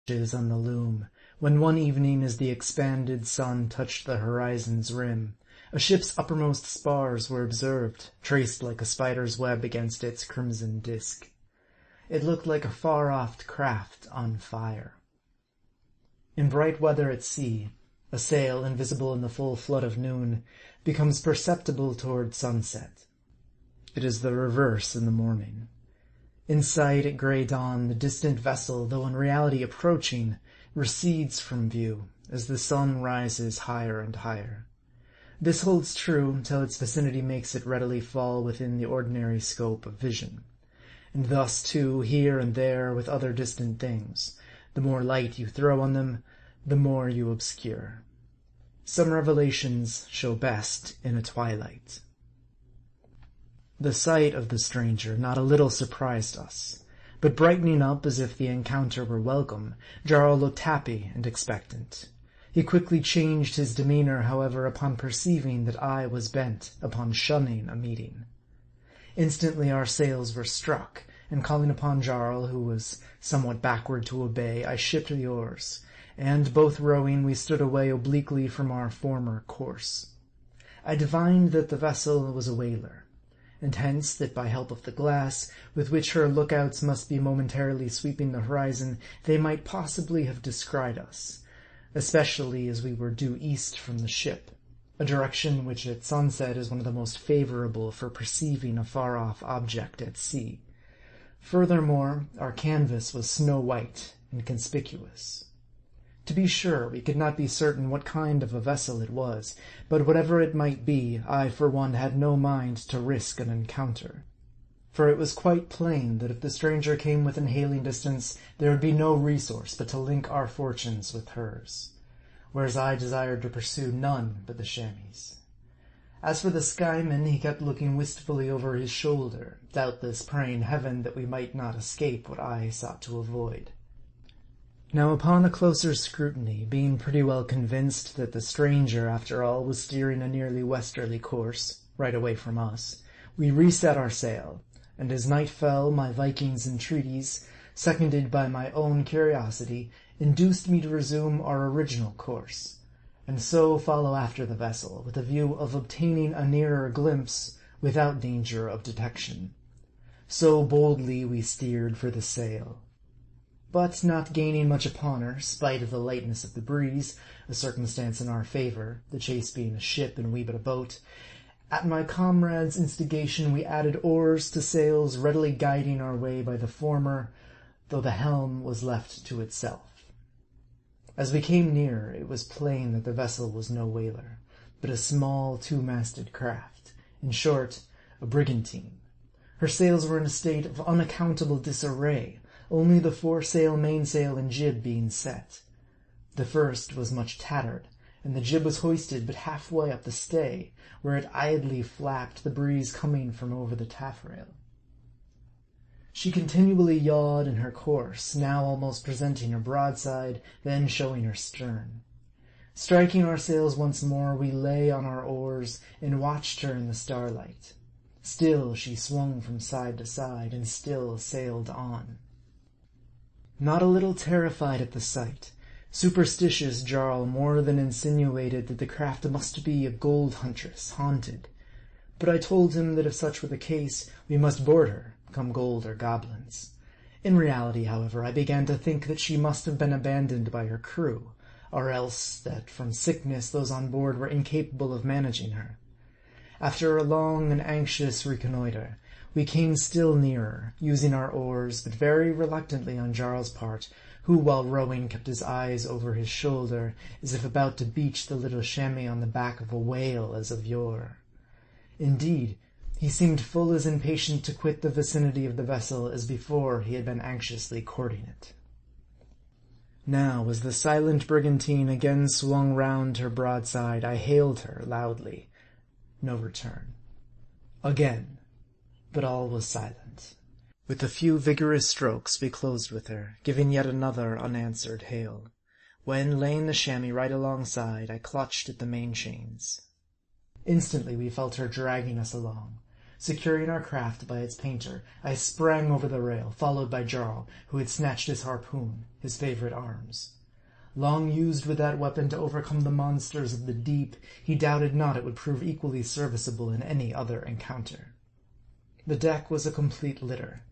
on the loom, when one evening as the expanded sun touched the horizon's rim, a ship's uppermost spars were observed, traced like a spider's web against its crimson disk. It looked like a far-off craft on fire. In bright weather at sea, a sail, invisible in the full flood of noon, becomes perceptible toward sunset. It is the reverse in the morning. In sight at grey dawn, the distant vessel, though in reality approaching, recedes from view as the sun rises higher and higher. This holds true until its vicinity makes it readily fall within the ordinary scope of vision. And thus, too, here and there with other distant things, the more light you throw on them, the more you obscure. Some revelations show best in a twilight. The sight of the stranger not a little surprised us, but brightening up as if the encounter were welcome, Jarl looked happy and expectant. He quickly changed his demeanor, however, upon perceiving that I was bent upon shunning a meeting. Instantly our sails were struck, and calling upon Jarl, who was somewhat backward to obey, I shipped the oars, and, both rowing, we stood away obliquely from our former course. I divined that the vessel was a whaler, and hence that by help of the glass, with which her lookouts must be momentarily sweeping the horizon, they might possibly have descried us, especially as we were due east from the ship, a direction which at sunset is one of the most favorable for perceiving a far-off object at sea. Furthermore, our canvas was snow-white and conspicuous. To be sure, we could not be certain what kind of a vessel it was, but whatever it might be, I for one had no mind to risk an encounter. For it was quite plain that if the stranger came within hailing distance, there would be no resource but to link our fortunes with hers, whereas I desired to pursue none but the chamois. As for the skyman, he kept looking wistfully over his shoulder, doubtless praying heaven that we might not escape what I sought to avoid. Now, upon a closer scrutiny, being pretty well convinced that the stranger, after all, was steering a nearly westerly course, right away from us, we reset our sail, and as night fell, my Viking's entreaties, seconded by my own curiosity, induced me to resume our original course, and so follow after the vessel, with a view of obtaining a nearer glimpse without danger of detection. So boldly we steered for the sail. But not gaining much upon her, spite of the lightness of the breeze, a circumstance in our favor, the chase being a ship and we but a boat, at my comrade's instigation we added oars to sails, readily guiding our way by the former, though the helm was left to itself. As we came nearer, it was plain that the vessel was no whaler, but a small two-masted craft, in short, a brigantine. Her sails were in a state of unaccountable disarray, only the foresail, mainsail, and jib being set. The first was much tattered, and the jib was hoisted but halfway up the stay, where it idly flapped, the breeze coming from over the taffrail. She continually yawed in her course, now almost presenting her broadside, then showing her stern. Striking our sails once more, we lay on our oars and watched her in the starlight. Still she swung from side to side, and still sailed on. Not a little terrified at the sight, superstitious Jarl more than insinuated that the craft must be a gold huntress, haunted. But I told him that if such were the case, we must board her, come gold or goblins. In reality, however, I began to think that she must have been abandoned by her crew, or else that from sickness those on board were incapable of managing her. After a long and anxious reconnoitre, we came still nearer, using our oars, but very reluctantly on Jarl's part, who, while rowing, kept his eyes over his shoulder, as if about to beach the little chamois on the back of a whale as of yore. Indeed, he seemed full as impatient to quit the vicinity of the vessel as before he had been anxiously courting it. Now, as the silent brigantine again swung round her broadside, I hailed her loudly. No return. Again. But all was silent. With a few vigorous strokes we closed with her, giving yet another unanswered hail, when, laying the chamois right alongside, I clutched at the main chains. Instantly we felt her dragging us along. Securing our craft by its painter, I sprang over the rail, followed by Jarl, who had snatched his harpoon, his favorite arms. Long used with that weapon to overcome the monsters of the deep, he doubted not it would prove equally serviceable in any other encounter. The deck was a complete litter.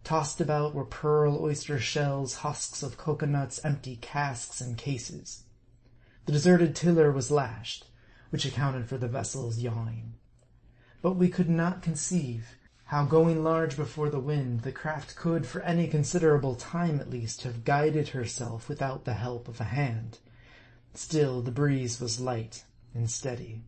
Tossed about were pearl oyster shells, husks of coconuts, empty casks and cases. The deserted tiller was lashed, which accounted for the vessel's yawing. But we could not conceive how, going large before the wind, the craft could, for any considerable time at least, have guided herself without the help of a hand. Still, the breeze was light and steady.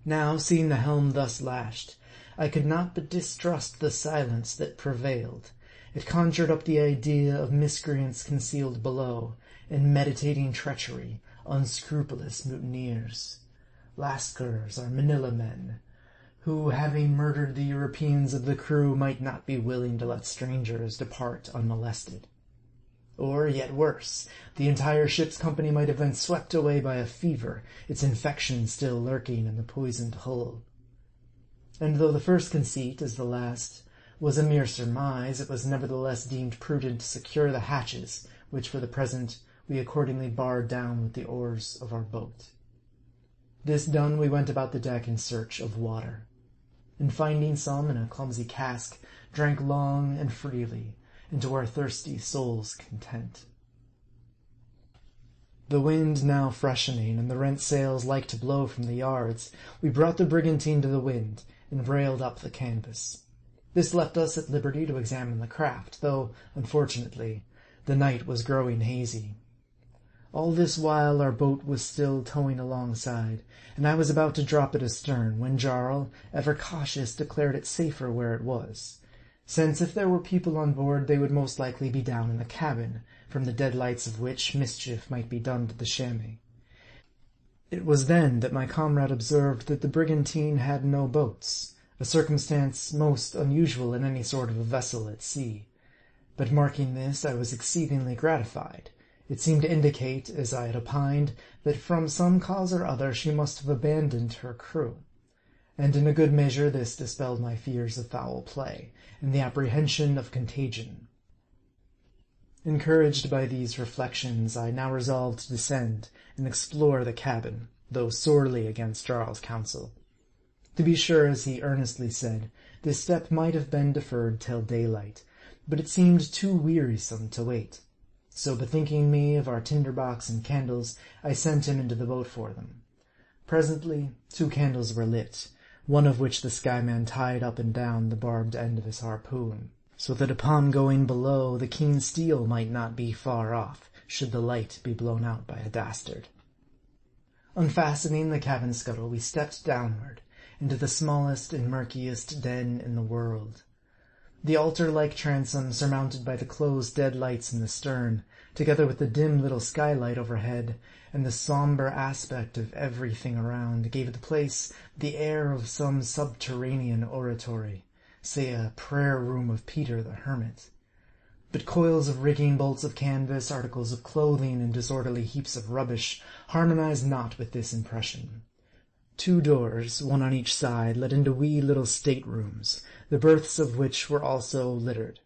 Now, seeing the helm thus lashed, I could not but distrust the silence that prevailed. It conjured up the idea of miscreants concealed below, and meditating treachery, unscrupulous mutineers. Lascars or Manila men, who, having murdered the Europeans of the crew, might not be willing to let strangers depart unmolested. Or, yet worse, the entire ship's company might have been swept away by a fever, its infection still lurking in the poisoned hull. And though the first conceit, as the last, was a mere surmise, it was nevertheless deemed prudent to secure the hatches, which for the present we accordingly barred down with the oars of our boat. This done, we went about the deck in search of water, and finding some in a clumsy cask, drank long and freely, and to our thirsty souls' content. The wind now freshening, and the rent sails like to blow from the yards, we brought the brigantine to the wind, and brailed up the canvas. This left us at liberty to examine the craft, though, unfortunately, the night was growing hazy. All this while our boat was still towing alongside, and I was about to drop it astern, when Jarl, ever cautious, declared it safer where it was, since if there were people on board they would most likely be down in the cabin, from the dead lights of which mischief might be done to the chamois. It was then that my comrade observed that the brigantine had no boats, a circumstance most unusual in any sort of a vessel at sea. But marking this, I was exceedingly gratified. It seemed to indicate, as I had opined, that from some cause or other she must have abandoned her crew. And in a good measure this dispelled my fears of foul play, and the apprehension of contagion. Encouraged by these reflections, I now resolved to descend and explore the cabin, though sorely against Jarl's counsel. To be sure, as he earnestly said, this step might have been deferred till daylight, but it seemed too wearisome to wait. So, bethinking me of our tinderbox and candles, I sent him into the boat for them. Presently 2 candles were lit, one of which the Skyman tied up and down the barbed end of his harpoon, so that upon going below, the keen steel might not be far off, should the light be blown out by a dastard. Unfastening the cabin scuttle, we stepped downward, into the smallest and murkiest den in the world. The altar-like transom, surmounted by the closed dead lights in the stern, together with the dim little skylight overhead, and the sombre aspect of everything around, gave the place the air of some subterranean oratory, say a prayer-room of Peter the Hermit. But coils of rigging, bolts of canvas, articles of clothing, and disorderly heaps of rubbish harmonized not with this impression. 2 doors, one on each side, led into wee little state-rooms, the berths of which were also littered.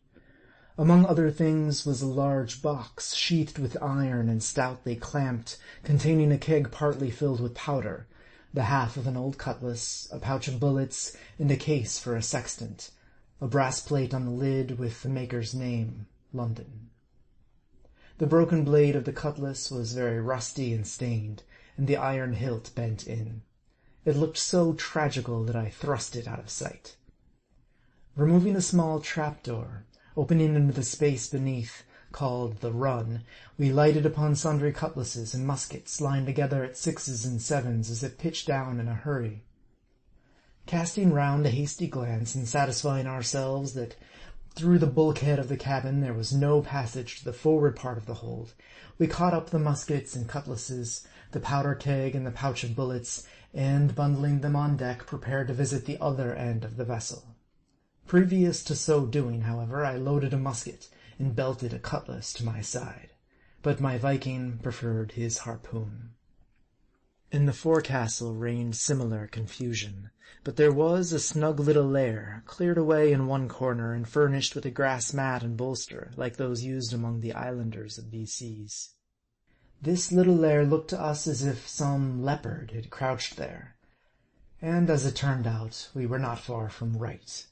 Among other things was a large box, sheathed with iron and stoutly clamped, containing a keg partly filled with powder, the half of an old cutlass, a pouch of bullets, and a case for a sextant, a brass plate on the lid with the maker's name, London. The broken blade of the cutlass was very rusty and stained, and the iron hilt bent in. It looked so tragical that I thrust it out of sight. Removing a small trapdoor, opening into the space beneath, called the run, we lighted upon sundry cutlasses and muskets, lying together at 6s and 7s, as if pitched down in a hurry. Casting round a hasty glance, and satisfying ourselves that through the bulkhead of the cabin there was no passage to the forward part of the hold, we caught up the muskets and cutlasses, the powder keg and the pouch of bullets, and, bundling them on deck, prepared to visit the other end of the vessel. Previous to so doing, however, I loaded a musket and belted a cutlass to my side, but my Viking preferred his harpoon. In the forecastle reigned similar confusion, but there was a snug little lair, cleared away in one corner, and furnished with a grass mat and bolster, like those used among the islanders of these seas. This little lair looked to us as if some leopard had crouched there, and as it turned out, we were not far from right.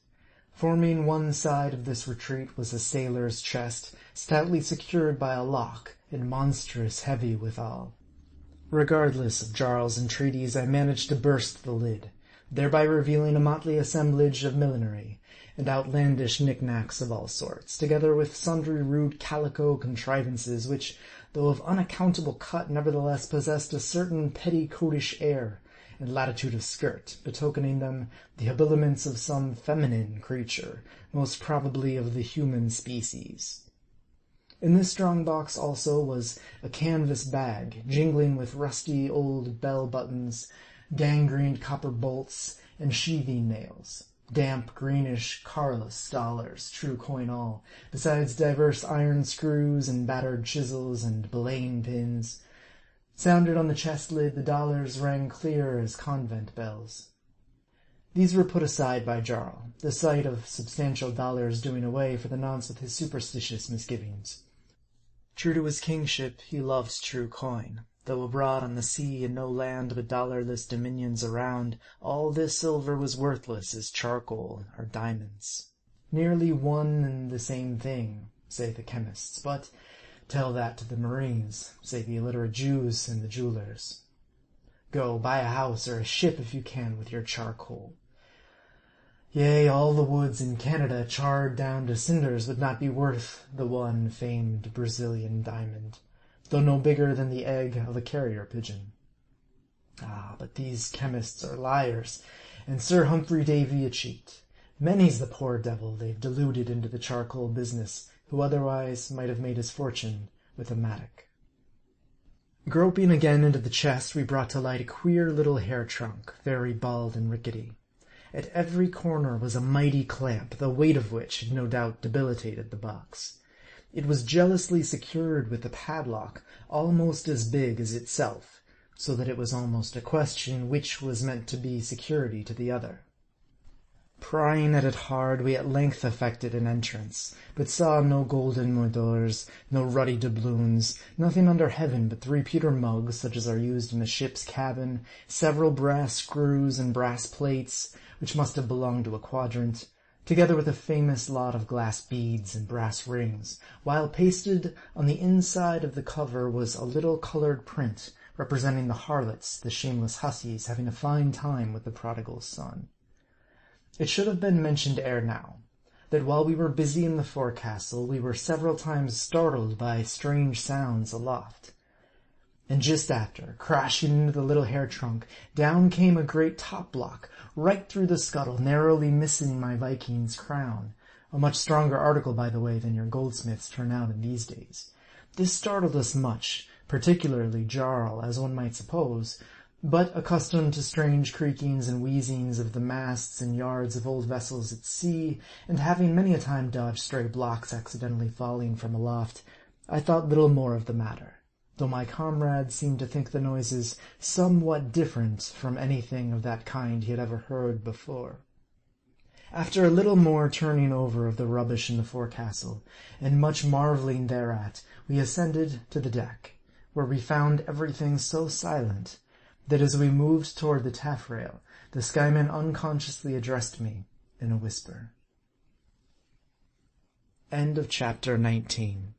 Forming one side of this retreat was a sailor's chest, stoutly secured by a lock, and monstrous heavy withal. Regardless of Jarl's entreaties, I managed to burst the lid, thereby revealing a motley assemblage of millinery, and outlandish knickknacks of all sorts, together with sundry rude calico contrivances, which, though of unaccountable cut, nevertheless possessed a certain petticoatish air and latitude of skirt, betokening them the habiliments of some feminine creature, most probably of the human species. In this strong box also was a canvas bag, jingling with rusty old bell buttons, gangrened copper bolts, and sheathing nails, damp greenish Carlus dollars, true coin all, besides divers iron screws and battered chisels and belaying pins. Sounded on the chest lid, the dollars rang clear as convent bells. These were put aside by Jarl, the sight of substantial dollars doing away for the nonce with his superstitious misgivings. True to his kingship, he loved true coin. Though abroad on the sea, and no land but dollarless dominions around, all this silver was worthless as charcoal or diamonds. Nearly one and the same thing, say the chemists, but tell that to the marines, say the illiterate Jews and the jewelers. Go, buy a house or a ship if you can with your charcoal. Yea, all the woods in Canada charred down to cinders would not be worth the one famed Brazilian diamond, though no bigger than the egg of a carrier pigeon. Ah, but these chemists are liars, and Sir Humphrey Davy a cheat. Many's the poor devil they've deluded into the charcoal business, who otherwise might have made his fortune with a mattock. Groping again into the chest, we brought to light a queer little hair trunk, very bald and rickety. At every corner was a mighty clamp, the weight of which had no doubt debilitated the box. It was jealously secured with a padlock almost as big as itself, so that it was almost a question which was meant to be security to the other. Prying at it hard, we at length effected an entrance, but saw no golden moidores, no ruddy doubloons, nothing under heaven but 3 pewter mugs, such as are used in a ship's cabin, several brass screws and brass plates, which must have belonged to a quadrant, together with a famous lot of glass beads and brass rings, while pasted on the inside of the cover was a little colored print, representing the harlots, the shameless hussies, having a fine time with the prodigal son. It should have been mentioned ere now, that while we were busy in the forecastle, we were several times startled by strange sounds aloft. And just after, crashing into the little hair trunk, down came a great top-block, right through the scuttle, narrowly missing my Viking's crown, a much stronger article, by the way, than your goldsmiths turn out in these days. This startled us much, particularly Jarl, as one might suppose, but accustomed to strange creakings and wheezings of the masts and yards of old vessels at sea, and having many a time dodged stray blocks accidentally falling from aloft, I thought little more of the matter, though my comrade seemed to think the noises somewhat different from anything of that kind he had ever heard before. After a little more turning over of the rubbish in the forecastle, and much marvelling thereat, we ascended to the deck, where we found everything so silent that as we moved toward the taffrail, the skyman unconsciously addressed me in a whisper. End of chapter 19.